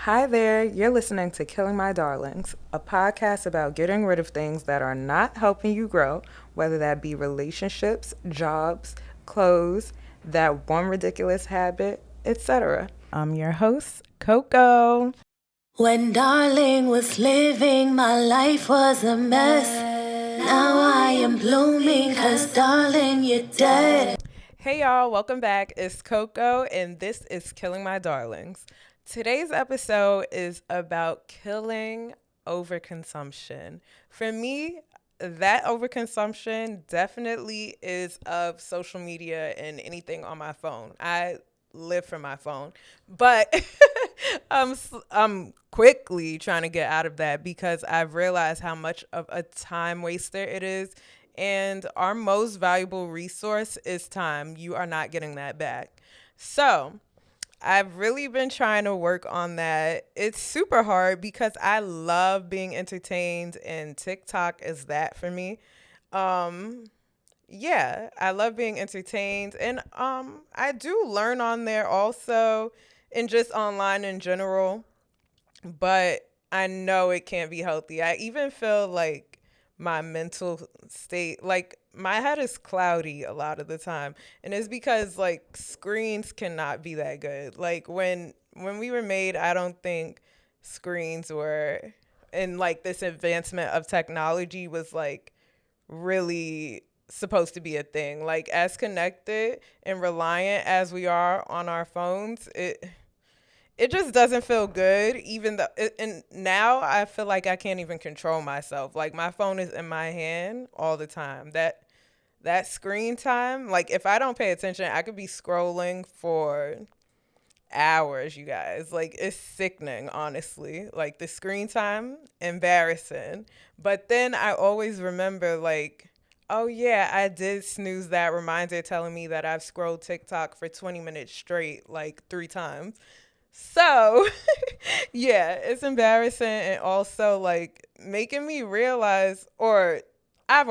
Hi there, you're listening to Killing My Darlings, a podcast about getting rid of things that are not helping you grow, whether that be relationships, jobs, clothes, that one ridiculous habit, etc. I'm your host, Coco. When darling was living, my life was a mess. Now I am blooming, cause darling, you're dead. Hey y'all, welcome back. It's Coco, and this is Killing My Darlings. Today's episode is about killing overconsumption. For me, that overconsumption definitely is of social media and anything on my phone. I live for my phone, but I'm quickly trying to get out of that because I've realized how much of a time waster it is, and our most valuable resource is time. You are not getting that back. So I've really been trying to work on that. It's super hard because I love being entertained, and TikTok is that for me. Um, yeah, I love being entertained, and I do learn on there also, and just online in general, but I know it can't be healthy. I even feel like my mental state, like my head is cloudy a lot of the time. And it's because like screens cannot be that good. Like when we were made, I don't think screens were, and like this advancement of technology was like really supposed to be a thing. Like as connected and reliant as we are on our phones, it just doesn't feel good. Even though, and now I feel like I can't even control myself. Like my phone is in my hand all the time. That screen time, like if I don't pay attention, I could be scrolling for hours, you guys. Like it's sickening, honestly. Like the screen time, embarrassing. But then I always remember like, oh yeah, I did snooze that reminder telling me that I've scrolled TikTok for 20 minutes straight like 3 times. So, yeah, it's embarrassing, and also like making me realize, or I've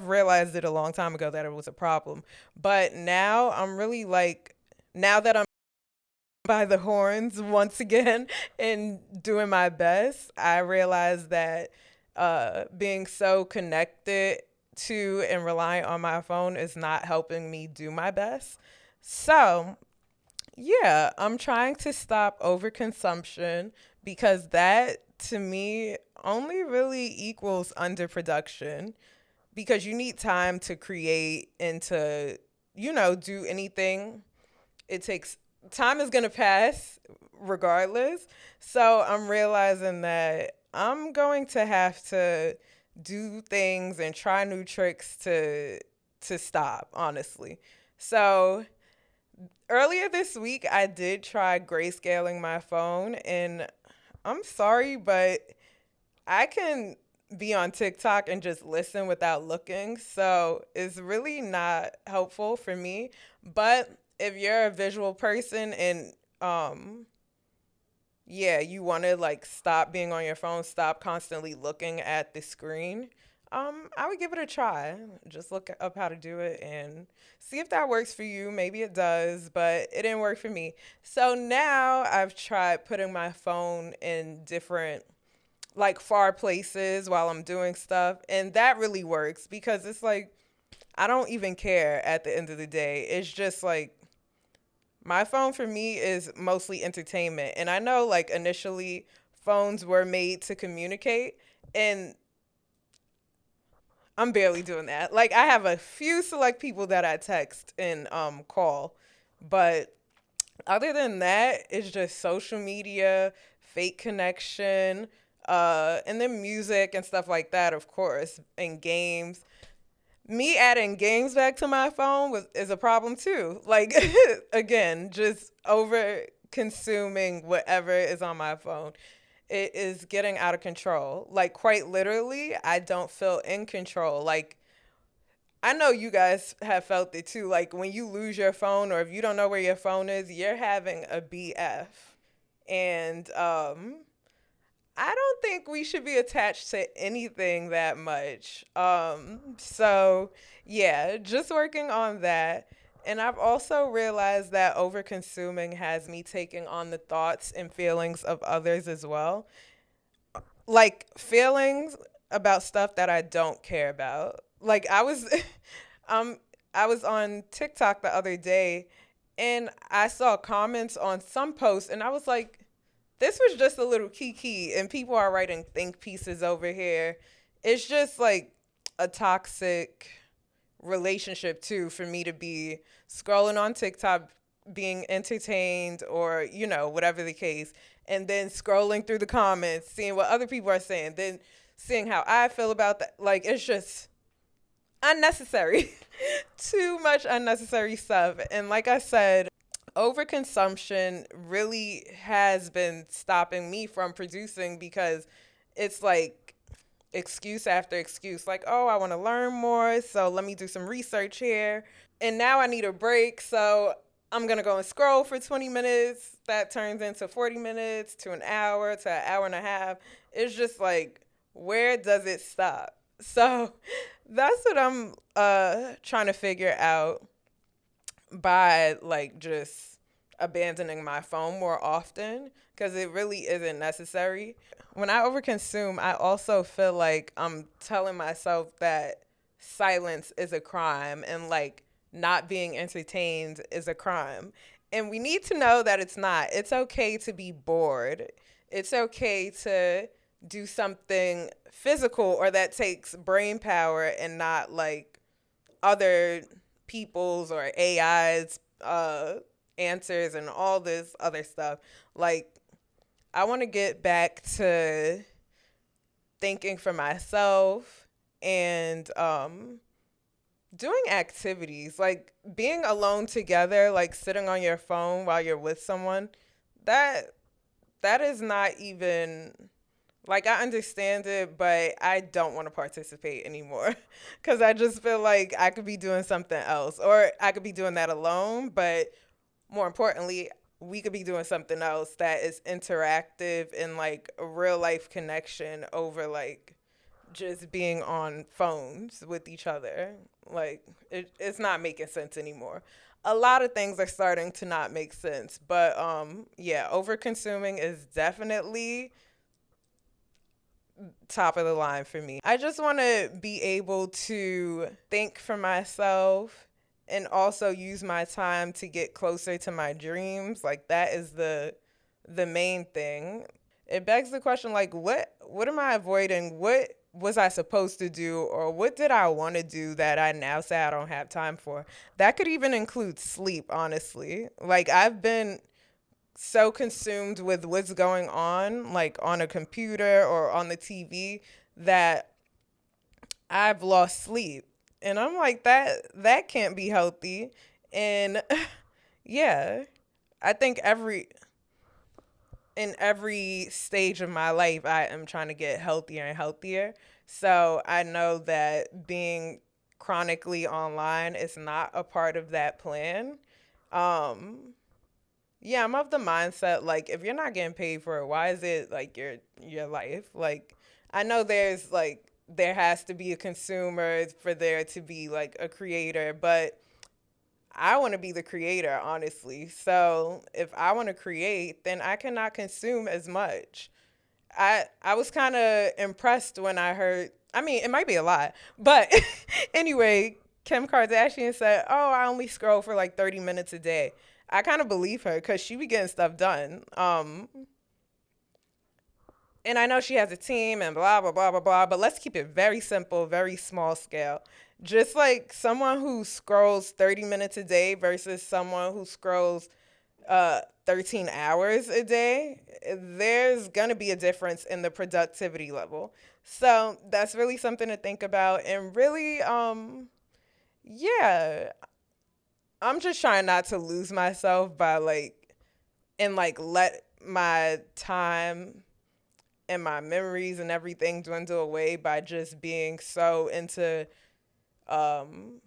realized it a long time ago that it was a problem. But now I'm really like, now that I'm by the horns once again and doing my best, I realize that being so connected to and relying on my phone is not helping me do my best. So yeah, I'm trying to stop overconsumption because that to me only really equals underproduction, because you need time to create and to, do anything. It takes time is going to pass regardless. So I'm realizing that I'm going to have to do things and try new tricks to stop, honestly. So earlier this week, I did try grayscaling my phone, and I'm sorry, but I can be on TikTok and just listen without looking. So it's really not helpful for me. But if you're a visual person and yeah, you want to like stop being on your phone, stop constantly looking at the screen, I would give it a try. Just look up how to do it and see if that works for you. Maybe it does, but it didn't work for me. So now I've tried putting my phone in different, like far places while I'm doing stuff, and that really works because it's like I don't even care at the end of the day. It's just like my phone for me is mostly entertainment. And I know like initially phones were made to communicate, and I'm barely doing that. Like I have a few select people that I text and call, but other than that, it's just social media, fake connection, and then music and stuff like that, of course, and games. Me adding games back to my phone is a problem too. Like again, just over consuming whatever is on my phone. It is getting out of control. Like quite literally, I don't feel in control. Like I know you guys have felt it too. Like when you lose your phone, or if you don't know where your phone is, you're having a BF. And I don't think we should be attached to anything that much. So yeah, just working on that. And I've also realized that overconsuming has me taking on the thoughts and feelings of others as well. Like feelings about stuff that I don't care about. Like um I was on TikTok the other day and I saw comments on some posts and I was like, this was just a little kiki and people are writing think pieces over here. It's just like a toxic relationship too for me to be scrolling on TikTok being entertained or whatever the case, and then scrolling through the comments seeing what other people are saying, then seeing how I feel about that. Like it's just unnecessary. Too much unnecessary stuff. And like I said, overconsumption really has been stopping me from producing because it's like excuse after excuse. Like, oh, I want to learn more, so let me do some research here. And now I need a break, so I'm going to go and scroll for 20 minutes. That turns into 40 minutes to an hour and a half. It's just like, where does it stop? So that's what I'm trying to figure out by like just abandoning my phone more often because it really isn't necessary. When I overconsume, I also feel like I'm telling myself that silence is a crime and like not being entertained is a crime. And we need to know that it's not. It's okay to be bored. It's okay to do something physical or that takes brain power and not like other people's or AI's answers and all this other stuff. Like, I want to get back to thinking for myself and doing activities like being alone together, like sitting on your phone while you're with someone. That that is not even like I understand it, but I don't want to participate anymore because I just feel like I could be doing something else, or I could be doing that alone. But more importantly, we could be doing something else that is interactive and like a real life connection over like just being on phones with each other. Like it's not making sense anymore. A lot of things are starting to not make sense, but yeah, over consuming is definitely top of the line for me. I just want to be able to think for myself and also use my time to get closer to my dreams. Like that is the main thing. It begs the question like what am I avoiding? What was I supposed to do or what did I want to do that I now say I don't have time for? That could even include sleep, honestly. Like I've been so consumed with what's going on, like on a computer or on the TV, that I've lost sleep. And I'm like, that can't be healthy. And yeah, I think in every stage of my life I am trying to get healthier and healthier. So I know that being chronically online is not a part of that plan. Um Yeah, I'm of the mindset like if you're not getting paid for it, why is it like your life? Like I know there has to be a consumer for there to be like a creator, but I want to be the creator, honestly. So if I want to create, then I cannot consume as much. I was kind of impressed when I heard. I mean, it might be a lot, but anyway, Kim Kardashian said, "Oh, I only scroll for like 30 minutes a day." I kind of believe her because she be getting stuff done. And I know she has a team and blah blah blah blah blah. But let's keep it very simple, very small scale. Just like someone who scrolls 30 minutes a day versus someone who scrolls 13 hours a day, there's going to be a difference in the productivity level. So that's really something to think about. And really, yeah, I'm just trying not to lose myself by like let my time and my memories and everything dwindle away by just being so into um,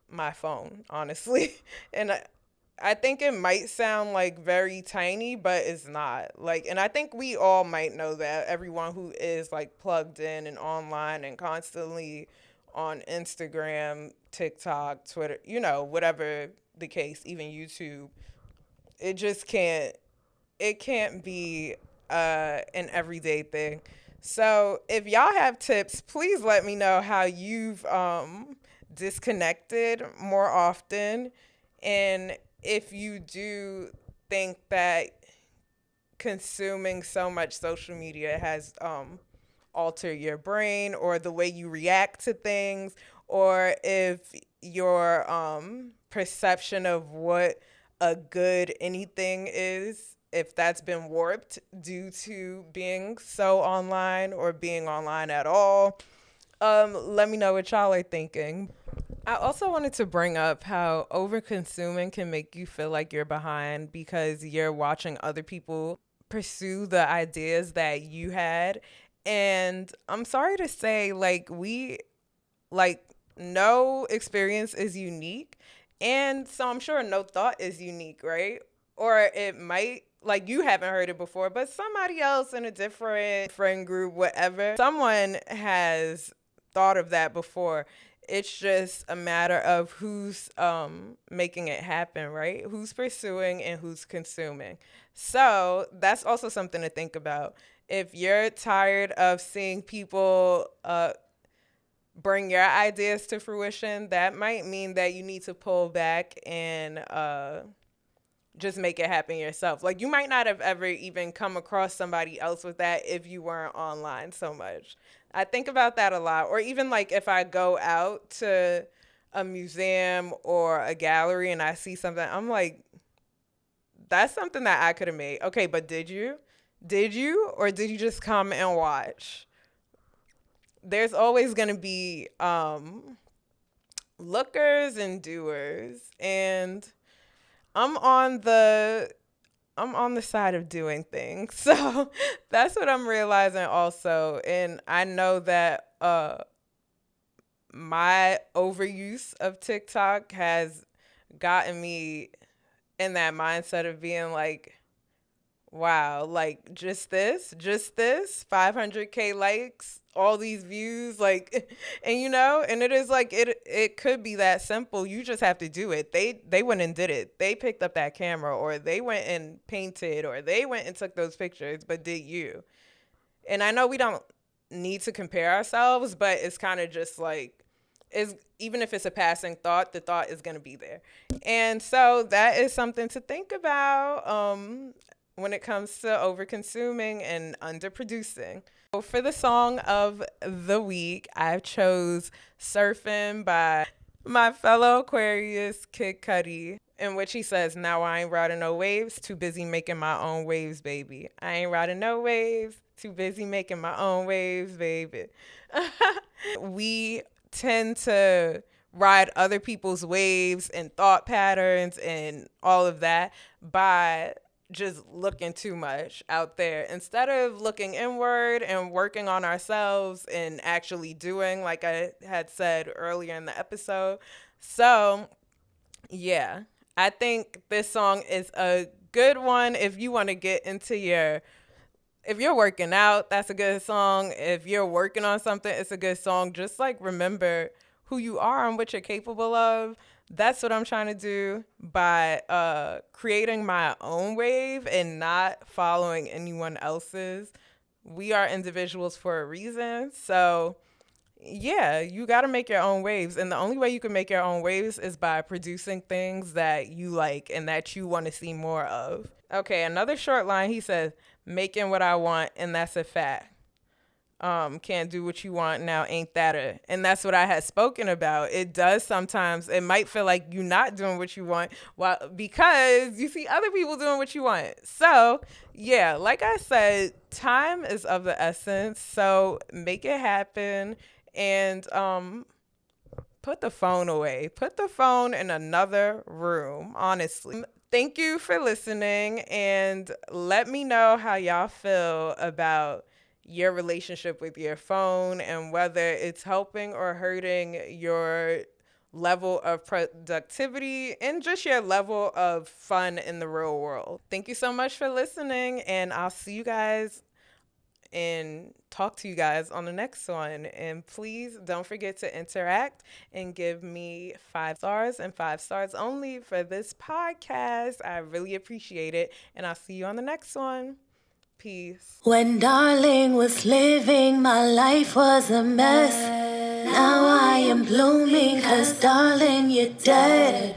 my phone, honestly. And I think it might sound like very tiny, but it's not. Like, and I think we all might know that everyone who is like plugged in and online and constantly on Instagram, TikTok, Twitter, whatever the case, even YouTube. It just can't be an everyday thing. So if y'all have tips, please let me know how you've disconnected more often, and if you do think that consuming so much social media has altered your brain or the way you react to things, or if your perception of what a good anything is, if that's been warped due to being so online or being online at all. Let me know what y'all are thinking. I also wanted to bring up how over consuming can make you feel like you're behind because you're watching other people pursue the ideas that you had. And I'm sorry to say, like, no experience is unique. And so I'm sure no thought is unique, right? Or it might, like, you haven't heard it before, but somebody else in a different friend group, whatever, someone has thought of that before. It's just a matter of who's making it happen, right? Who's pursuing and who's consuming. So that's also something to think about. If you're tired of seeing people bring your ideas to fruition, that might mean that you need to pull back and just make it happen yourself. Like, you might not have ever even come across somebody else with that if you weren't online so much. I think about that a lot. Or even like if I go out to a museum or a gallery and I see something, I'm like, that's something that I could have made. Okay, but did you? Did you? Or did you just come and watch? There's always going to be lookers and doers. And I'm on the I'm on the side of doing things. So that's what I'm realizing also. And I know that my overuse of TikTok has gotten me in that mindset of being like, wow, like just this, 500K likes, all these views, like, and it is like it could be that simple. You just have to do it. They went and did it. They picked up that camera, or they went and painted, or they went and took those pictures. But did you? And I know we don't need to compare ourselves, but it's kind of just like, is even if it's a passing thought, the thought is going to be there. And so that is something to think about when it comes to over consuming and underproducing. So for the song of the week, I chose Surfing by my fellow Aquarius, Kid Cudi, in which he says, "Now I ain't riding no waves, too busy making my own waves, baby. I ain't riding no waves, too busy making my own waves, baby." We tend to ride other people's waves and thought patterns and all of that by just looking too much out there instead of looking inward and working on ourselves and actually doing, like I had said earlier in the episode. So, yeah, I think this song is a good one if you want to get into if you're working out, that's a good song. If you're working on something, it's a good song. Just like remember who you are and what you're capable of. That's what I'm trying to do by creating my own wave and not following anyone else's. We are individuals for a reason. So, yeah, you got to make your own waves. And the only way you can make your own waves is by producing things that you like and that you want to see more of. Okay, another short line. He says, "Making what I want, and that's a fact. Can't do what you want now, ain't that a?" And that's what I had spoken about. It does sometimes, it might feel like you're not doing what you want, well, because you see other people doing what you want. So, yeah, like I said, time is of the essence. So make it happen. And put the phone away. Put the phone in another room, honestly. Thank you for listening, and let me know how y'all feel about your relationship with your phone and whether it's helping or hurting your level of productivity and just your level of fun in the real world. Thank you so much for listening, and I'll see you guys and talk to you guys on the next one. And please don't forget to interact and give me 5 stars and 5 stars only for this podcast. I really appreciate it. And I'll see you on the next one. Peace. When darling was living, my life was a mess. Now I am blooming, 'cause darling, you're dead.